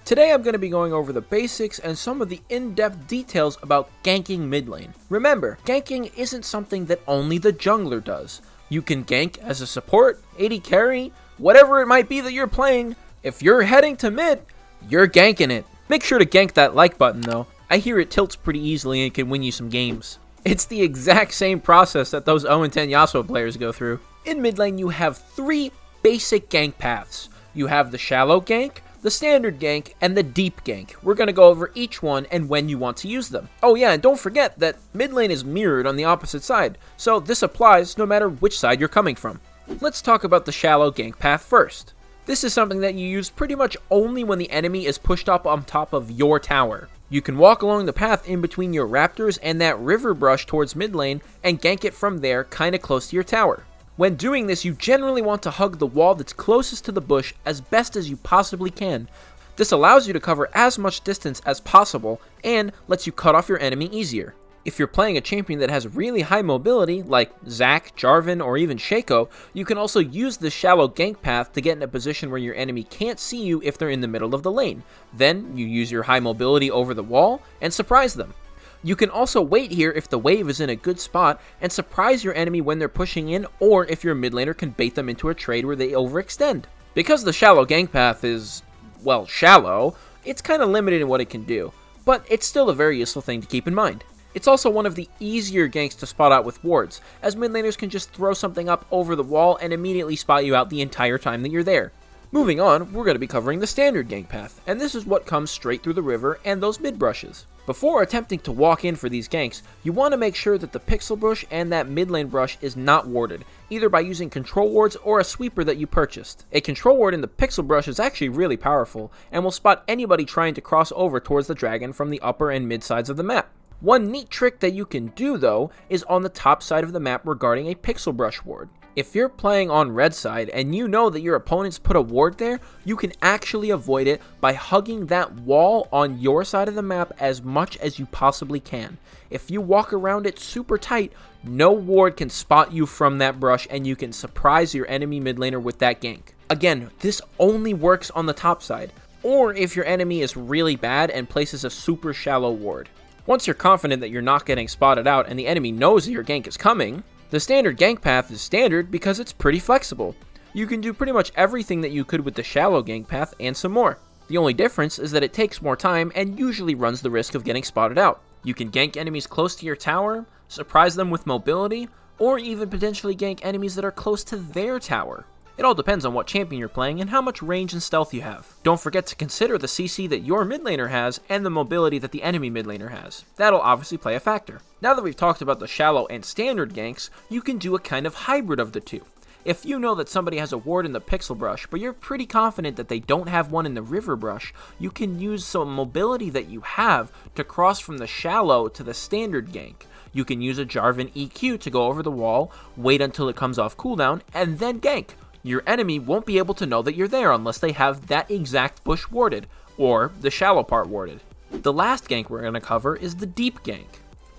Today I'm going to be going over the basics and some of the in-depth details about ganking mid lane. Remember, ganking isn't something that only the jungler does. You can gank as a support, AD carry, whatever it might be that you're playing. If you're heading to mid, you're ganking it. Make sure to gank that like button though. I hear it tilts pretty easily and can win you some games. It's the exact same process that those 0-10 Yasuo players go through. In mid lane you have 3 basic gank paths. You have the shallow gank, the standard gank, and the deep gank. We're going to go over each one and when you want to use them. Oh yeah, and don't forget that mid lane is mirrored on the opposite side, so this applies no matter which side you're coming from. Let's talk about the shallow gank path first. This is something that you use pretty much only when the enemy is pushed up on top of your tower. You can walk along the path in between your raptors and that river brush towards mid lane and gank it from there kinda close to your tower. When doing this, you generally want to hug the wall that's closest to the bush as best as you possibly can. This allows you to cover as much distance as possible and lets you cut off your enemy easier. If you're playing a champion that has really high mobility, like Zac, Jarvan, or even Shaco, you can also use the shallow gank path to get in a position where your enemy can't see you if they're in the middle of the lane. Then, you use your high mobility over the wall and surprise them. You can also wait here if the wave is in a good spot and surprise your enemy when they're pushing in, or if your mid laner can bait them into a trade where they overextend. Because the shallow gank path is, well, shallow, it's kind of limited in what it can do, but it's still a very useful thing to keep in mind. It's also one of the easier ganks to spot out with wards, as mid laners can just throw something up over the wall and immediately spot you out the entire time that you're there. Moving on, we're going to be covering the standard gank path, and this is what comes straight through the river and those mid brushes. Before attempting to walk in for these ganks, you want to make sure that the pixel bush and that mid lane brush is not warded, either by using control wards or a sweeper that you purchased. A control ward in the pixel brush is actually really powerful, and will spot anybody trying to cross over towards the dragon from the upper and mid sides of the map. One neat trick that you can do though is on the top side of the map regarding a pixel brush ward. If you're playing on red side and you know that your opponents put a ward there, you can actually avoid it by hugging that wall on your side of the map as much as you possibly can. If you walk around it super tight, no ward can spot you from that brush and you can surprise your enemy mid laner with that gank. Again, this only works on the top side, or if your enemy is really bad and places a super shallow ward. Once you're confident that you're not getting spotted out and the enemy knows that your gank is coming, the standard gank path is standard because it's pretty flexible. You can do pretty much everything that you could with the shallow gank path and some more. The only difference is that it takes more time and usually runs the risk of getting spotted out. You can gank enemies close to your tower, surprise them with mobility, or even potentially gank enemies that are close to their tower. It all depends on what champion you're playing and how much range and stealth you have. Don't forget to consider the CC that your mid laner has and the mobility that the enemy mid laner has. That'll obviously play a factor. Now that we've talked about the shallow and standard ganks, you can do a kind of hybrid of the two. If you know that somebody has a ward in the pixel brush, but you're pretty confident that they don't have one in the river brush, you can use some mobility that you have to cross from the shallow to the standard gank. You can use a Jarvan EQ to go over the wall, wait until it comes off cooldown, and then gank. Your enemy won't be able to know that you're there unless they have that exact bush warded, or the shallow part warded. The last gank we're going to cover is the deep gank.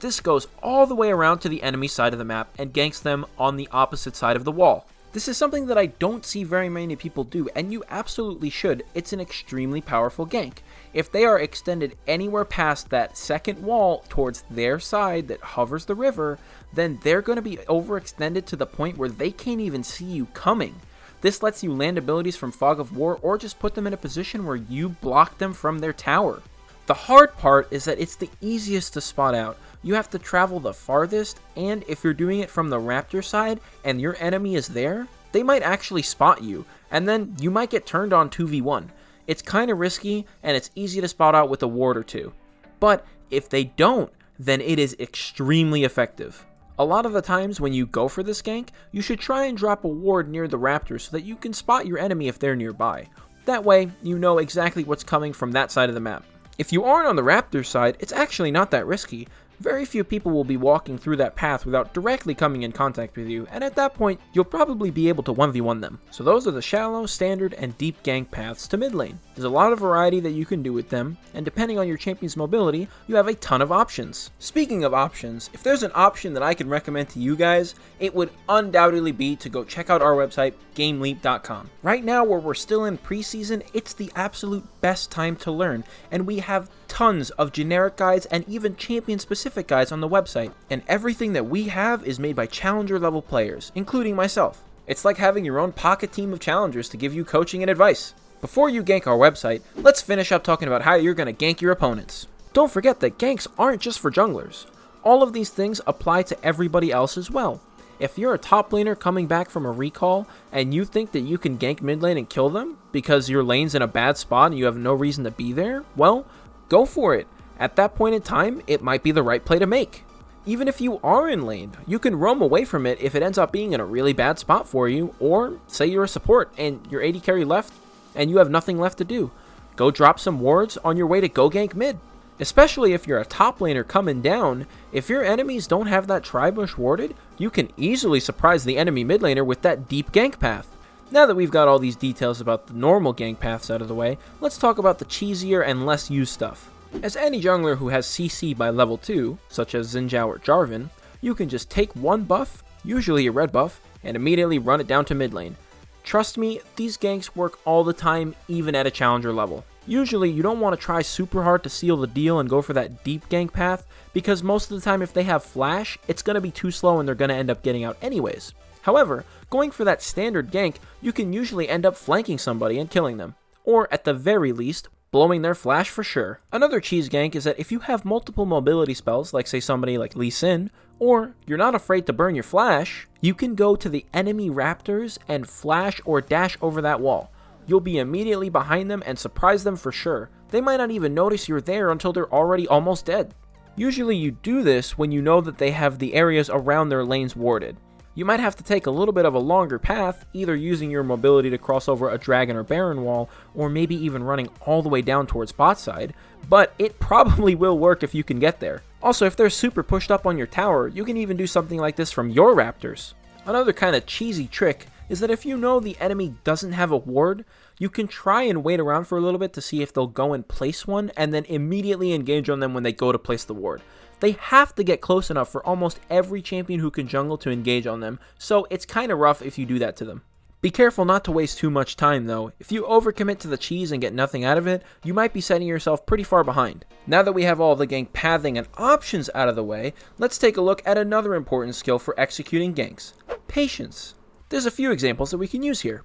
This goes all the way around to the enemy side of the map and ganks them on the opposite side of the wall. This is something that I don't see very many people do, and you absolutely should. It's an extremely powerful gank. If they are extended anywhere past that second wall towards their side that hovers the river, then they're going to be overextended to the point where they can't even see you coming. This lets you land abilities from Fog of War or just put them in a position where you block them from their tower. The hard part is that it's the easiest to spot out. You have to travel the farthest, and if you're doing it from the raptor side and your enemy is there, they might actually spot you, and then you might get turned on 2v1. It's kind of risky, and it's easy to spot out with a ward or two. But if they don't, then it is extremely effective. A lot of the times when you go for this gank, you should try and drop a ward near the raptor so that you can spot your enemy if they're nearby. That way, you know exactly what's coming from that side of the map. If you aren't on the raptor side, it's actually not that risky. Very few people will be walking through that path without directly coming in contact with you, and at that point, you'll probably be able to 1v1 them. So those are the shallow, standard, and deep gank paths to mid lane. There's a lot of variety that you can do with them, and depending on your champion's mobility, you have a ton of options. Speaking of options, if there's an option that I can recommend to you guys, it would undoubtedly be to go check out our website, GameLeap.com. Right now, where we're still in preseason, it's the absolute best time to learn, and we have tons of generic guides and even champion-specific guides on the website, and everything that we have is made by challenger level players, including myself. It's like having your own pocket team of challengers to give you coaching and advice. Before you gank our website, let's finish up talking about how you're going to gank your opponents. Don't forget that ganks aren't just for junglers. All of these things apply to everybody else as well. If you're a top laner coming back from a recall and you think that you can gank mid lane and kill them because your lane's in a bad spot and you have no reason to be there, well, go for it. At that point in time, it might be the right play to make. Even if you are in lane, you can roam away from it if it ends up being in a really bad spot for you, or say you're a support and your AD carry left and you have nothing left to do. Go drop some wards on your way to go gank mid. Especially if you're a top laner coming down, if your enemies don't have that tri-bush warded, you can easily surprise the enemy mid laner with that deep gank path. Now that we've got all these details about the normal gank paths out of the way, let's talk about the cheesier and less used stuff. As any jungler who has CC by level 2, such as Xin Zhao or Jarvan, you can just take one buff, usually a red buff, and immediately run it down to mid lane. Trust me, these ganks work all the time, even at a challenger level. Usually, you don't want to try super hard to seal the deal and go for that deep gank path, because most of the time if they have flash, it's going to be too slow and they're going to end up getting out anyways. However, going for that standard gank, you can usually end up flanking somebody and killing them, or at the very least, blowing their flash for sure. Another cheese gank is that if you have multiple mobility spells, like say somebody like Lee Sin, or you're not afraid to burn your flash, you can go to the enemy raptors and flash or dash over that wall. You'll be immediately behind them and surprise them for sure. They might not even notice you're there until they're already almost dead. Usually you do this when you know that they have the areas around their lanes warded. You might have to take a little bit of a longer path, either using your mobility to cross over a dragon or baron wall, or maybe even running all the way down towards bot side, but it probably will work if you can get there. Also, if they're super pushed up on your tower, you can even do something like this from your raptors. Another kind of cheesy trick is that if you know the enemy doesn't have a ward, you can try and wait around for a little bit to see if they'll go and place one, and then immediately engage on them when they go to place the ward. They have to get close enough for almost every champion who can jungle to engage on them, so it's kind of rough if you do that to them. Be careful not to waste too much time though. If you overcommit to the cheese and get nothing out of it, you might be setting yourself pretty far behind. Now that we have all the gank pathing and options out of the way, let's take a look at another important skill for executing ganks: patience. There's a few examples that we can use here.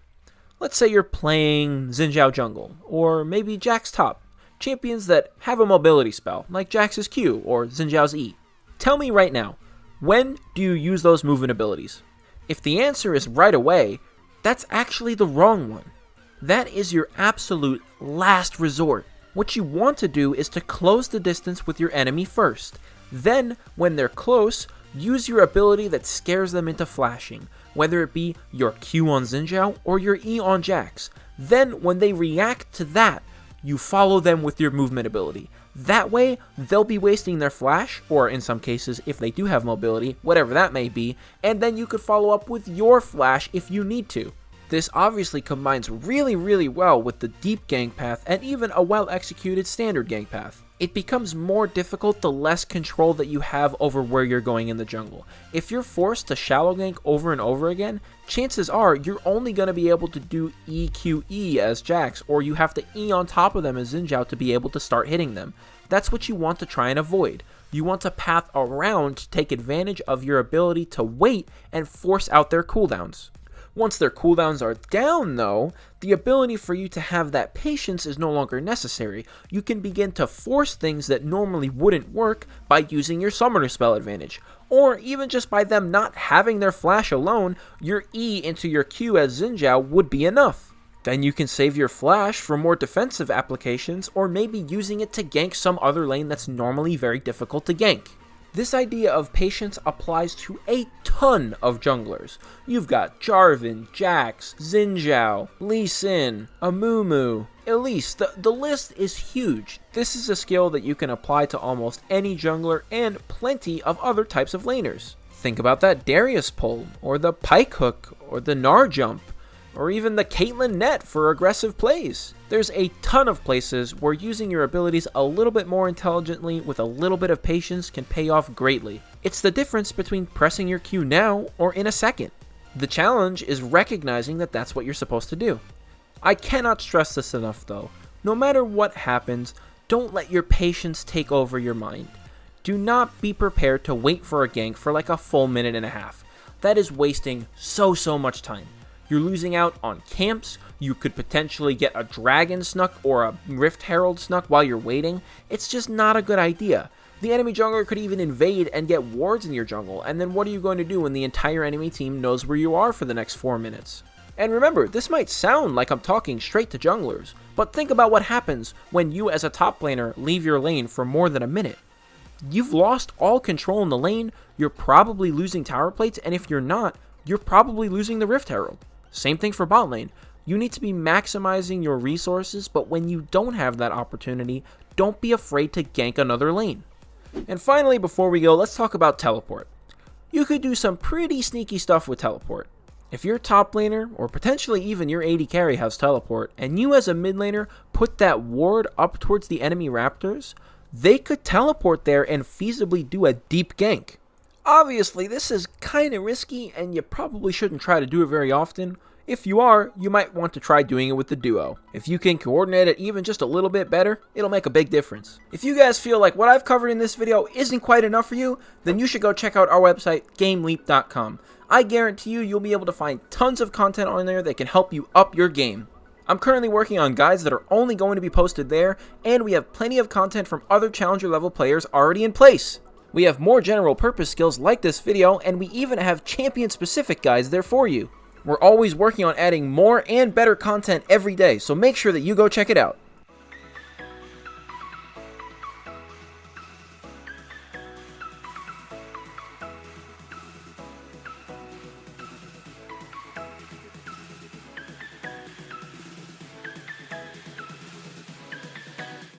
Let's say you're playing Xin Zhao jungle, or maybe Jax top. Champions that have a mobility spell, like Jax's Q or Xin Zhao's E. Tell me right now, when do you use those movement abilities? If the answer is right away, that's actually the wrong one. That is your absolute last resort. What you want to do is to close the distance with your enemy first. Then, when they're close, use your ability that scares them into flashing, whether it be your Q on Xin Zhao or your E on Jax. Then, when they react to that, you follow them with your movement ability. That way, they'll be wasting their flash, or in some cases, if they do have mobility, whatever that may be, and then you could follow up with your flash if you need to. This obviously combines really well with the deep gank path and even a well-executed standard gank path. It becomes more difficult the less control that you have over where you're going in the jungle. If you're forced to shallow gank over and over again, chances are you're only going to be able to do EQE as Jax, or you have to E on top of them as Xin Zhao to be able to start hitting them. That's what you want to try and avoid. You want to path around to take advantage of your ability to wait and force out their cooldowns. Once their cooldowns are down though, the ability for you to have that patience is no longer necessary. You can begin to force things that normally wouldn't work by using your summoner spell advantage. Or even just by them not having their flash alone, your E into your Q as Xin Zhao would be enough. Then you can save your flash for more defensive applications, or maybe using it to gank some other lane that's normally very difficult to gank. This idea of patience applies to a ton of junglers. You've got Jarvan, Jax, Xin Zhao, Lee Sin, Amumu, Elise. The list is huge. This is a skill that you can apply to almost any jungler and plenty of other types of laners. Think about that Darius pull, or the Pike hook, or the Gnar jump, or even the Caitlyn net for aggressive plays. There's a ton of places where using your abilities a little bit more intelligently with a little bit of patience can pay off greatly. It's the difference between pressing your Q now or in a second. The challenge is recognizing that that's what you're supposed to do. I cannot stress this enough though. No matter what happens, don't let your patience take over your mind. Do not be prepared to wait for a gank for like a full minute and a half. That is wasting so much time. You're losing out on camps, you could potentially get a dragon snuck or a rift herald snuck while you're waiting. It's just not a good idea. The enemy jungler could even invade and get wards in your jungle, and then what are you going to do when the entire enemy team knows where you are for the next 4 minutes? And remember, this might sound like I'm talking straight to junglers, but think about what happens when you as a top laner leave your lane for more than a minute. You've lost all control in the lane, you're probably losing tower plates, and if you're not, you're probably losing the rift herald. Same thing for bot lane. You need to be maximizing your resources, but when you don't have that opportunity, don't be afraid to gank another lane. And finally, before we go, let's talk about teleport. You could do some pretty sneaky stuff with teleport. If your top laner, or potentially even your AD carry has teleport, and you as a mid laner put that ward up towards the enemy raptors, they could teleport there and feasibly do a deep gank. Obviously, this is kinda risky, and you probably shouldn't try to do it very often. If you are, you might want to try doing it with the duo. If you can coordinate it even just a little bit better, it'll make a big difference. If you guys feel like what I've covered in this video isn't quite enough for you, then you should go check out our website, GameLeap.com. I guarantee you'll be able to find tons of content on there that can help you up your game. I'm currently working on guides that are only going to be posted there, and we have plenty of content from other challenger level players already in place. We have more general purpose skills like this video, and we even have champion specific guides there for you. We're always working on adding more and better content every day, so make sure that you go check it out.